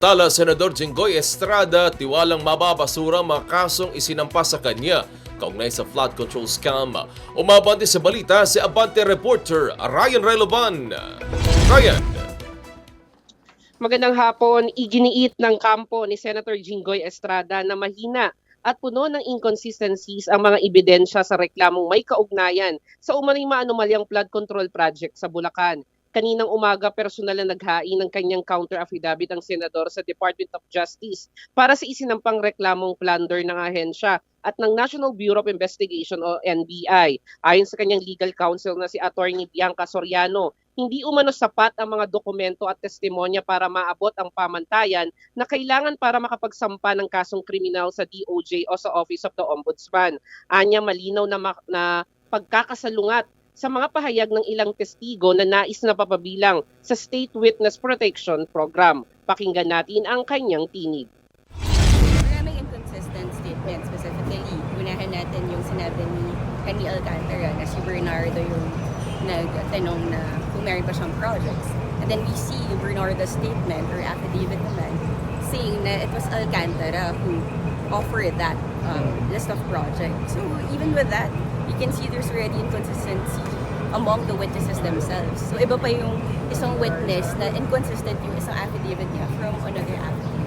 Tala Senador Jinggoy Estrada, tiwalang mababasura mga kasong isinampa sa kanya kaugnay sa flood control scam. Umabante sa balita si Abante reporter Ryan Reloban. Ryan. Magandang hapon, iginiit ng kampo ni Senator Jinggoy Estrada na mahina at puno ng inconsistencies ang mga ebidensya sa reklamong may kaugnayan sa umano'y maanumalyang flood control project sa Bulacan. Kaninang umaga, personal na naghain ng kanyang counter affidavit ang senador sa Department of Justice para sa isinampang reklamong plunder ng ahensya at ng National Bureau of Investigation o NBI. Ayon sa kanyang legal counsel na si Attorney Bianca Soriano, hindi umano sapat ang mga dokumento at testimonya para maabot ang pamantayan na kailangan para makapagsampa ng kasong kriminal sa DOJ o sa Office of the Ombudsman. Anya malinaw na pagkakasalungat sa mga pahayag ng ilang testigo na nais na papabilang sa State Witness Protection Program. Pakinggan natin ang kanyang tinig. Maraming inconsistent statements, specifically, unahan natin yung sinabi ni Henry Alcantara na si Bernardo yung nagtanong na kung meron pa siyang projects. And then we see Bernardo's statement or affidavit naman saying na it was Alcantara who offered that list of projects. So even with that, you can see there's already inconsistency among the witnesses themselves. So iba pa yung isang witness na inconsistent yung isang affidavit niya from another affidavit.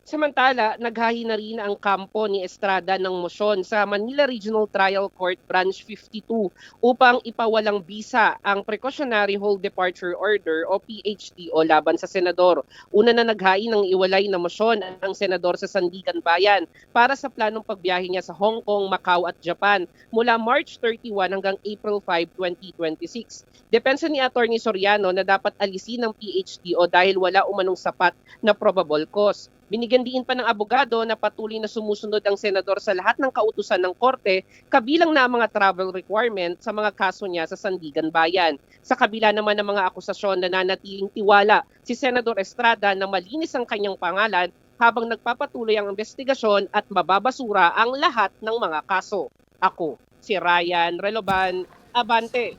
Samantala, naghahi na rin ang kampo ni Estrada ng mosyon sa Manila Regional Trial Court Branch 52 upang ipawalang bisa ang Precautionary Hold Departure Order o PHDO laban sa senador. Una na naghain ng iwalay na mosyon ang senador sa Sandigan Bayan para sa planong pagbiyahe niya sa Hong Kong, Macau at Japan mula March 31 hanggang April 5, 2026. Depensa ni Attorney Soriano na dapat alisin ng PHDO dahil wala umanong sapat na probable cause. Binigyan diin pa ng abogado na patuloy na sumusunod ang senador sa lahat ng kautusan ng korte, kabilang na ang mga travel requirement sa mga kaso niya sa Sandigan Bayan. Sa kabila naman ng mga akusasyon na nanatiling tiwala si Senador Estrada na malinis ang kanyang pangalan habang nagpapatuloy ang investigasyon at mababasura ang lahat ng mga kaso. Ako, si Ryan Reloban, Abante.